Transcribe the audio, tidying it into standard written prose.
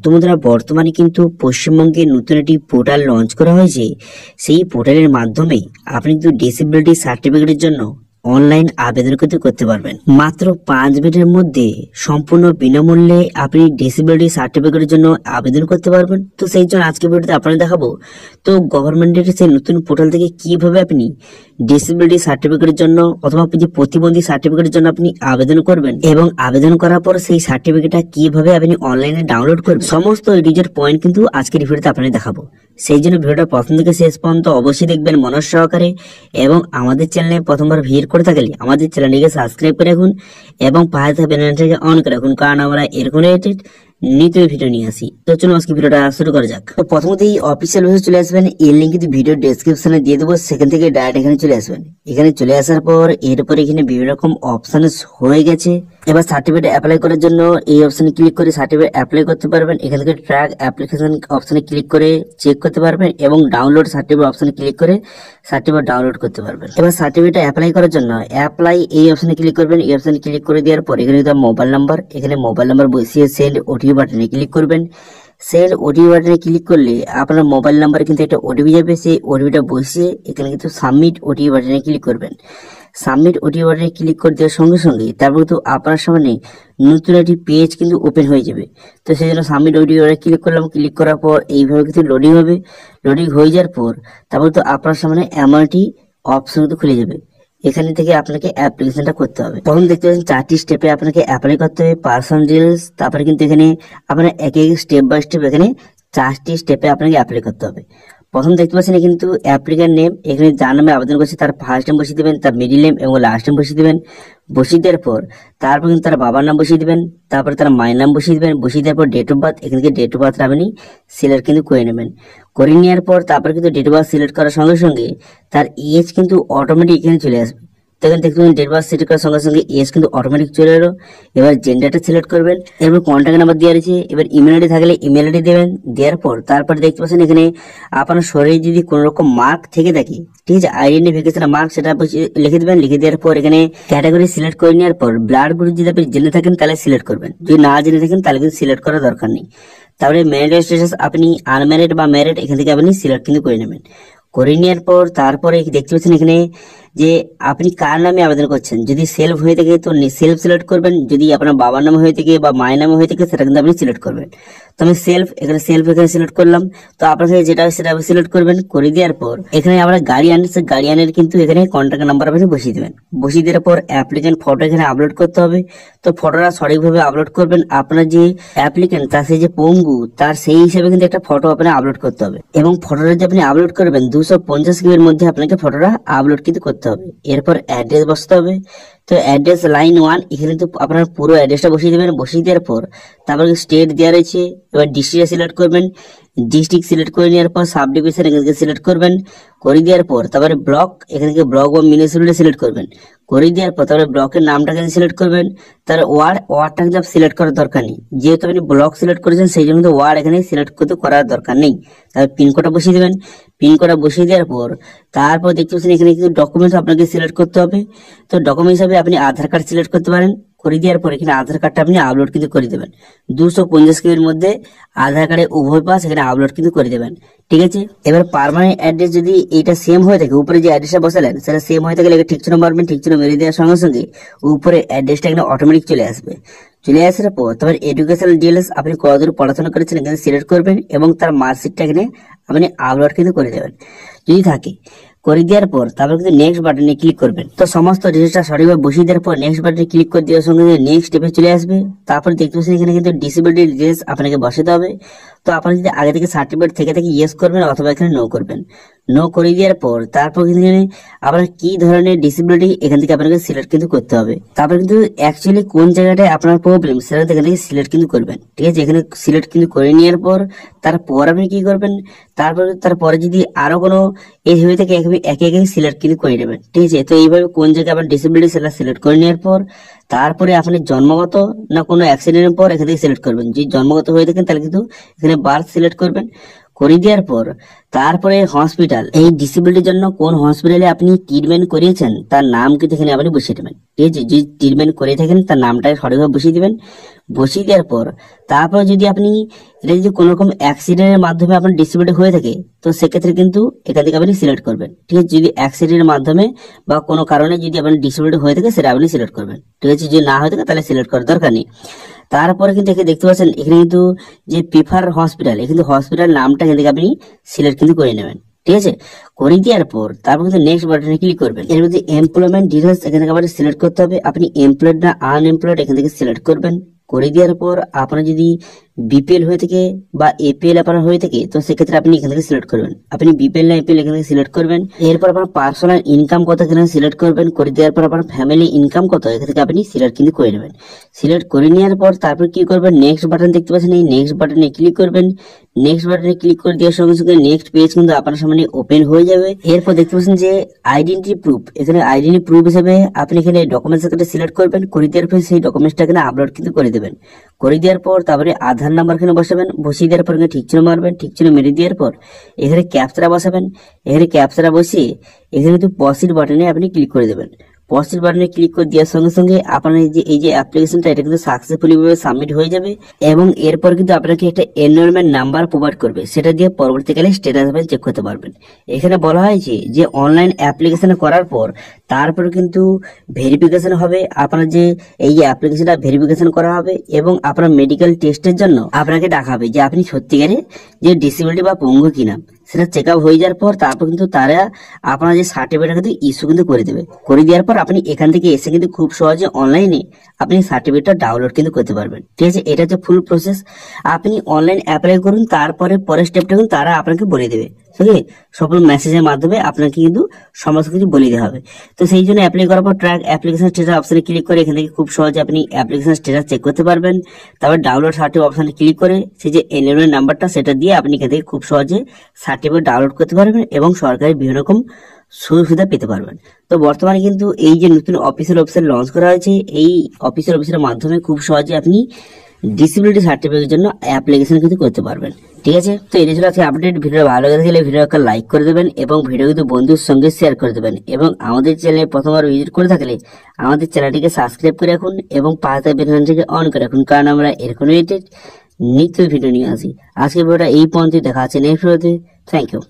তো বন্ধুরা, বর্তমানে কিন্তু পশ্চিমবঙ্গে নতুন একটি পোর্টাল লঞ্চ করা হয়েছে। সেই পোর্টালের মাধ্যমে আপনি কিন্তু ডিসেবিলিটি সার্টিফিকেটের জন্য অনলাইন আবেদন করতে পারবেন। মাত্র 5 মিনিটের মধ্যে সম্পূর্ণ বিনামূল্যে আপনি ডিসেবিলিটি সার্টিফিকেটের জন্য আবেদন করতে পারবেন। তো সেই জন্য আজকে ভিডিওতে আপনাদের দেখাবো তো গভর্নমেন্টের সেই নতুন পোর্টাল থেকে কিভাবে আপনি ডিসেবিলিটি সার্টিফিকেটের জন্য অথবা যে প্রতিবন্ধী সার্টিফিকেটের জন্য আপনি আবেদন করবেন এবং আবেদন করার পর সেই সার্টিফিকেটটা কিভাবে আপনি অনলাইনে ডাউনলোড করবেন, সমস্ত ডিটেইলস পয়েন্ট কিন্তু আজকের ভিডিওতে আপনাদের দেখাবো। সেই জন্য ভিডিওটা প্রথম থেকে শেষ পর্যন্ত অবশ্যই দেখবেন মনোযোগ সহকারে, এবং আমাদের চ্যানেলে প্রথমবার ভিজিট করে থাকলে আমাদের চ্যানেলটিকে সাবস্ক্রাইব করে রাখুন এবং পাশে থাকা বেল আইকনটাকে অন করে রাখুন, কারণ আমরা এরকম রিলেটেড নিত্য ভিডিও নিয়ে আসি। তো চলুন আজকে ভিডিওটা শুরু করা যাক। তো প্রথমতেই অফিসিয়াল ওয়েবসাইটে চলে আসবেন, এর লিংক কিন্তু ভিডিও ডেসক্রিপশনে দিয়ে দেবো, সেখান থেকে ডাইরেক্ট এখানে চলে আসবেন। এখানে চলে আসার পর এরপর এখানে বিভিন্ন রকম অপশন হয়ে গেছে। এবার সার্টিফিকেট অ্যাপ্লাই করার জন্য এই অপশনে ক্লিক করে সার্টিফিকেট অ্যাপ্লাই করতে পারবেন। এখান থেকে ট্র্যাক অ্যাপ্লিকেশন অপশনে ক্লিক করে চেক করতে পারবেন এবং ডাউনলোড সার্টিফিকেট অপশনে ক্লিক করে সার্টিফিকেট ডাউনলোড করতে পারবেন। এবার সার্টিফিকেট অ্যাপ্লাই করার জন্য অ্যাপ্লাই এই অপশনে ক্লিক করবেন। এই অপশনে ক্লিক করে দেওয়ার পর এখানে মোবাইল নাম্বার, এখানে মোবাইল নাম্বার বসিয়ে সেন্ড ওটিপি বাটনে ক্লিক করবেন। সেন্ড ওটিপি বাটনে ক্লিক করলে আপনার মোবাইল নাম্বারে কিন্তু একটা ওটিপি যাবে, সেই ওটিপিটা বসিয়ে এখানে কিন্তু সাবমিট ওটিপি বাটনে ক্লিক করবেন। সাবমিট ওটিপি বাটনে ক্লিক করে দেওয়ার সঙ্গে সঙ্গে তারপর কিন্তু আপনার সামনে নতুন একটি পেজ কিন্তু ওপেন হয়ে যাবে। তো সেই জন্য সাবমিট ওটিপি বাটনে ক্লিক করলাম। ক্লিক করার পর এইভাবে কিন্তু লোডিং হবে। লোডিং হয়ে যাওয়ার পর তারপর তো আপনার সামনে এমন একটি অপশন কিন্তু খুলে যাবে। এখানে থেকে আপনাকে অ্যাপ্লিকেশনটা করতে হবে। প্রথম দেখতে পাচ্ছেন 4টি স্টেপে আপনাকে অ্যাপ্লাই করতে হবে পার্সোনাল ডিটেইলস। তারপরে কিন্তু এখানে আপনার এক এক স্টেপ বাই স্টেপ এখানে 4টি স্টেপে আপনাকে অ্যাপ্লাই করতে হবে। প্রথম দেখতে পাচ্ছেন কিন্তু অ্যাপ্লিক্যান্ট নেম, এখানে যার নামে আবেদন করছে তার ফার্স্ট নেম বসিয়ে দেবেন, তার মিডিল নেম এবং লাস্ট নেম বসিয়ে দেবেন। বসিয়ে দেওয়ার পর তারপর কিন্তু তার বাবার নাম বসিয়ে দিবেন, তারপরে তার মায়ের নাম বসিয়ে দিবেন। বসিয়ে দেওয়ার পর ডেট অফ বার্থ, এখান থেকে ডেট অফ বার্থ আপনি সিলেক্ট কিন্তু করে নেবেন। করে নেওয়ার পর তারপর কিন্তু ডেট অফ বার্থ সিলেক্ট করার সঙ্গে সঙ্গে তার এজ কিন্তু অটোমেটিক এখানে চলে আসবে। দেখেন দেখতে পাবেন ডেট বার্থ সিলেক্ট করার সঙ্গে সঙ্গে এজ কিন্তু অটোমেটিক চলে এলো। এবার জেন্ডারটা সিলেক্ট করবেন, এরপর কন্ট্যাক্ট নাম্বার দেওয়া রয়েছে। এবার ইমেল আইডি থাকলে ইমেল আইডি দেবেন। দেওয়ার পর তারপরে দেখতে পাচ্ছেন এখানে আপনার শরীরে যদি কোনো রকম মার্ক থেকে থাকে, ঠিক আছে, আইডেন্টিফিকেশন মার্ক, সেটা লিখে দেবেন। লিখে দেওয়ার পর এখানে ক্যাটাগরি সিলেক্ট করে নেওয়ার পর ব্লাড গ্রুপ যদি আপনি জেনে থাকেন তাহলে সিলেক্ট করবেন, যদি না জেনে থাকেন তাহলে কিন্তু সিলেক্ট করার দরকার নেই। তারপরে ম্যারিড স্ট্যাটাস আপনি আনম্যারিড বা ম্যারিড এখান থেকে আপনি সিলেক্ট কিন্তু করে নেবেন। করে নেওয়ার পর তারপরে দেখতে পাচ্ছেন এখানে যে আপনি কার নামে আবেদন করছেন। যদি সেলফ হয়ে থাকে তো সেলফ সিলেক্ট করবেন, যদি আপনার বাবার নামে হয়ে থাকে বা মায়ের নামে হয়ে থাকে সেটা কিন্তু আপনি সিলেক্ট করবেন। তো আমি সেলফ এখানে সিলেক্ট করলাম। তো আপনার কাছে যেটা সেটা সিলেক্ট করবেন। করে দেওয়ার পর এখানে আমরা গার্ডিয়ানের কিন্তু এখানে কন্ট্যাক্ট নাম্বার আপনি বসিয়ে দেবেন। বসিয়ে দেওয়ার পর অ্যাপ্লিকেন্ট ফটো এখানে আপলোড করতে হবে। তো ফটোটা সঠিকভাবে আপলোড করবেন। আপনার যে অ্যাপ্লিকেন্ট তার সেই যে পঙ্গু তার সেই হিসেবে কিন্তু একটা ফটো আপনার আপলোড করতে হবে, এবং ফটোটা যে আপনি আপলোড করবেন 250 কিবির মধ্যে আপনাকে ফটোটা আপলোড কিন্তু করতে হবে। এরপর অ্যাড্রেস বসাতে হবে। তো অ্যাড্রেস লাইন 1 এখানে তো আপনার পুরো অ্যাড্রেসটা বসিয়ে দেবেন। বসিয়ে দেওয়ার পর তারপর স্টেট দেওয়া রয়েছে, এবার ডিস্ট্রিক্ট সিলেক্ট করবেন। ডিস্ট্রিক্ট সিলেক্ট করে নেওয়ার পর সাব ডিভিশন এখান থেকে সিলেক্ট করবেন। করে দেওয়ার পর তারপরে ব্লক, এখান থেকে ব্লক বা মিউনিসিপ্যালিটি সিলেক্ট করবেন। করে দেওয়ার পর তারপরে ব্লকের নামটা সিলেক্ট করবেন। তার ওয়ার্ডটা কিন্তু সিলেক্ট করার দরকার নেই, যেহেতু আপনি ব্লক সিলেক্ট করেছেন সেই জন্য ওয়ার্ড এখানে সিলেক্ট করতে করার দরকার নেই। তারপর পিনকোডটা বসিয়ে দেবেন। পিনকোডটা বসিয়ে দেওয়ার পর তারপর দেখতে পাচ্ছেন এখানে কিছু ডকুমেন্টস আপনাকে সিলেক্ট করতে হবে। তো ডকুমেন্ট হিসাবে আপনি আধার কার্ড সিলেক্ট করতে পারেন। করে দেওয়ার পর এখানে আধার কার্ডটা আপনি আপলোড কিন্তু করে দেবেন। 250 কিবির মধ্যে আধার কার্ডে উভয় পাশ এখানে আপলোড কিন্তু করে দেবেন, ঠিক আছে। এবার পার্মানেন্ট অ্যাড্রেস যদি এইটা সেম হয়ে থাকে, উপরে যে অ্যাড্রেসটা বসালেন সেটা সেম হয়ে থাকলে ঠিক চিহ্ন মারবেন। ঠিক চিহ্ন মেরে দেওয়ার সঙ্গে সঙ্গে উপরে অ্যাড্রেসটা এখানে অটোমেটিক চলে আসবে। চলে আসার পর তারপর এডুকেশনাল ডিটেইলস আপনি কতদূর পড়াশোনা করেছেন এখানে সিলেক্ট করবেন, এবং তার মার্কশিটটা এখানে আপনি আপলোড কিন্তু করে দেবেন যদি থাকে। করে দেওয়ার পর তারপর কিন্তু নেক্সট বাটনে ক্লিক করবেন। তো সমস্ত ডিটেইলসটা সঠিকভাবে বসিয়ে দেওয়ার পর নেক্সট বাটনে ক্লিক করে দেওয়ার সঙ্গে নেক্সট স্টেপে চলে আসবে। তারপর দেখতে পাচ্ছেন এখানে কিন্তু ডিসেবিলিটি ডিটেইলস আপনাকে বসাতে হবে। তো আপনার যদি আগে থেকে সার্টিফিকেট থেকে থাকে ইয়েস করবেন অথবা এখানে নো করবেন। নো করে দেওয়ার পর তারপর কিন্তু আপনার কি ধরনের ডিসেবিলিটি এখান থেকে আপনাকে সিলেক্ট কিন্তু করতে হবে। তারপর কিন্তু অ্যাকচুয়ালি কোন জায়গাটায় আপনার প্রবলেম সেটা এখান থেকে সিলেক্ট কিন্তু করবেন, ঠিক আছে। এখানে সিলেক্ট কিন্তু করে নেওয়ার পর তারপর আপনি কি করবেন, তারপরে যদি আরো কোনো এই হয়ে থাকে একে একে সিলেক্ট কিন্তু করে নেবেন, ঠিক আছে। তো এইভাবে কোন জায়গায় আপনার ডিসেবিলিটি সেটা সিলেক্ট করে নেওয়ার পর তারপরে আপনি জন্মগত না কোনো অ্যাক্সিডেন্টের পর এখান থেকে সিলেক্ট করবেন। যদি জন্মগত হয়ে থাকেন তাহলে কিন্তু এখানে বার্থ সিলেক্ট করবেন। করে দেওয়ার পর তারপরে হসপিটাল, এই ডিসেবিলিটির জন্য কোন হসপিটালে আপনি ট্রিটমেন্ট করিয়েছেন তার নাম কিন্তু এখানে আপনি বসিয়ে দেবেন, ঠিক আছে। যদি ট্রিটমেন্ট করে থাকেন তার নামটা সঠিকভাবে বসিয়ে দিবেন। বসিয়ে দেওয়ার পর তারপর যদি আপনি এটা যদি কোনো রকম অ্যাক্সিডেন্টের মাধ্যমে আপনার ডিসেবিলিটি হয়ে থাকে, তো সেক্ষেত্রে কিন্তু এখান থেকে আপনি সিলেক্ট করবেন। ঠিক আছে, যদি অ্যাক্সিডেন্টের মাধ্যমে বা কোনো কারণে যদি আপনার ডিসেবিলিটি হয়ে থাকে সেটা আপনি সিলেক্ট করবেন। ঠিক আছে, যদি না হয়ে থাকে তাহলে সিলেক্ট করার দরকার নেই। তারপরে কিন্তু এখানে দেখতে পাচ্ছেন এখানে কিন্তু যে প্রিফার হসপিটাল, কিন্তু হসপিটাল নামটা এখান থেকে আপনি সিলেক্ট কিন্তু করে নেবেন। ঠিক আছে, করে দেওয়ার পর তারপর কিন্তু নেক্সট বাটনে ক্লিক করবেন। এর মধ্যে এমপ্লয়মেন্ট ডিটেলস এখান থেকে আবার সিলেক্ট করতে হবে। আপনি এমপ্লয়েড না আনএমপ্লয়েড এখান থেকে সিলেক্ট করবেন। করে দেওয়ার পর আপনার যদি বিপিএল হয়ে থাকে বা এপিএল আপনার হয়ে থাকে, তো সেক্ষেত্রে আপনি এখান থেকে সিলেক্ট করবেন। আপনি বিপিএল না এপিএল এখান থেকে সিলেক্ট করবেন। এরপর আপনার পার্সোনাল ইনকাম কত এখানে সিলেক্ট করবেন। করে দেওয়ার পর আপনার ফ্যামিলি ইনকাম কত এখান থেকে আপনি সিলেক্ট কিন্তু করে নেবেন। সিলেক্ট করে নেওয়ার পর তারপর কি করবেন, নেক্সট বাটন দেখতে পাচ্ছেন, এই নেক্সট বাটনে ক্লিক করবেন। নেক্সট বাটনে ক্লিক করে দেওয়ার সঙ্গে সঙ্গে নেক্সট পেজ কিন্তু আপনার সামনে ওপেন হয়ে যাবে। এরপর দেখতে পাচ্ছেন যে আইডেন্টি প্রুফ, এখানে আইডেন্টি প্রুফ হিসেবে আপনি এখানে ডকুমেন্টস এখানে সিলেক্ট করবেন। করে দেওয়ার পর সেই ডকুমেন্টসটা এখানে আপলোড কিন্তু করে দেবেন। করে দেওয়ার পর তারপরে আধার নাম্বার এখানে বসাবেন। বসিয়ে দেওয়ার পর এখানে ঠিক চিহ্ন মারবেন। ঠিক চিহ্ন মেরে দেওয়ার পর এখানে ক্যাপচারা বসাবেন। এখানে ক্যাপচারা বসিয়ে এখানে কিন্তু প্রসিড বাটনে আপনি ক্লিক করে দেবেন। প্রসিড বাটনে ক্লিক করে দেওয়ার সঙ্গে সঙ্গে আপনার এই যে অ্যাপ্লিকেশনটা এটা কিন্তু সাকসেসফুলি ভাবে সাবমিট হয়ে যাবে এবং এরপর কিন্তু আপনাকে একটা এনরোলমেন্ট নাম্বার প্রোভাইড করবে, সেটা দিয়ে পরবর্তীকালে স্ট্যাটাস আপনি চেক করতে পারবেন। এখানে বলা হয়েছে যে অনলাইন অ্যাপ্লিকেশন করার পর তারপর কিন্তু ভেরিফিকেশন হবে। আপনার যে এই যে অ্যাপ্লিকেশনটা ভেরিফিকেশন করা হবে এবং আপনার মেডিকেল টেস্টের জন্য আপনাকে ডাকা হবে যে আপনি সত্যিকারে যে ডিসেবিলিটি বা পঙ্গু কিনা, সেটা চেক আপ হয়ে যাওয়ার পর তারপর কিন্তু তারা আপনার যে সার্টিফিকেট কিন্তু ইস্যু কিন্তু করে দেবে। করে দেওয়ার পর আপনি এখান থেকে এসে কিন্তু খুব সহজে অনলাইনে আপনি সার্টিফিকেটটা ডাউনলোড কিন্তু করতে পারবেন। ঠিক আছে, এটা হচ্ছে ফুল প্রসেস। আপনি অনলাইন অ্যাপ্লাই করুন, তারপরে পরের স্টেপটা কিন্তু তারা আপনাকে বলে দেবে। ঠিক আছে, সকল মেসেজের মাধ্যমে আপনাকে কিন্তু সমস্ত কিছু বলে দেওয়া হবে। তো সেই জন্য অ্যাপ্লাই করার পর ট্র্যাক অ্যাপ্লিকেশন স্ট্যাটাস অপশনে ক্লিক করে এখান থেকে খুব সহজে আপনি অ্যাপ্লিকেশন স্ট্যাটাস চেক করতে পারবেন। তারপর ডাউনলোড সার্টিফিকেট অপশনে ক্লিক করে সেই যে এনরোলমেন্ট নাম্বারটা সেটা দিয়ে আপনি এখান থেকে খুব সহজে সার্টিফিকেট ডাউনলোড করতে পারবেন এবং সরকারি বিভিন্ন রকম সুযোগ সুবিধা পেতে পারবেন। তো বর্তমানে কিন্তু এই যে নতুন অফিসিয়াল ওয়েবসাইট লঞ্চ করা হয়েছে, এই অফিসিয়াল ওয়েবসাইটের মাধ্যমে খুব সহজে আপনি ডিসেবিলিটি সার্টিফিকেটের জন্য অ্যাপ্লিকেশন কিন্তু করতে পারবেন। ঠিক আছে, তো এটা ছিল আজকে আপডেট। ভিডিও ভালো লেগে থাকলে ভিডিওকে লাইক করে দেবেন এবং ভিডিও কিন্তু বন্ধুর সঙ্গে শেয়ার করে দেবেন এবং আমাদের চ্যানেলে প্রথমবার ভিজিট করে থাকলে আমাদের চ্যানেলটিকে সাবস্ক্রাইব করে রাখুন এবং পাশে বেলআইকনটিকে অন করে রাখুন, কারণ আমরা এরকম নিত্য ভিডিও নিয়ে আসি। আজকে ভিডিওটা এই পর্যন্ত, দেখা আছে নেক্সট ভিডিওতে। Thank you.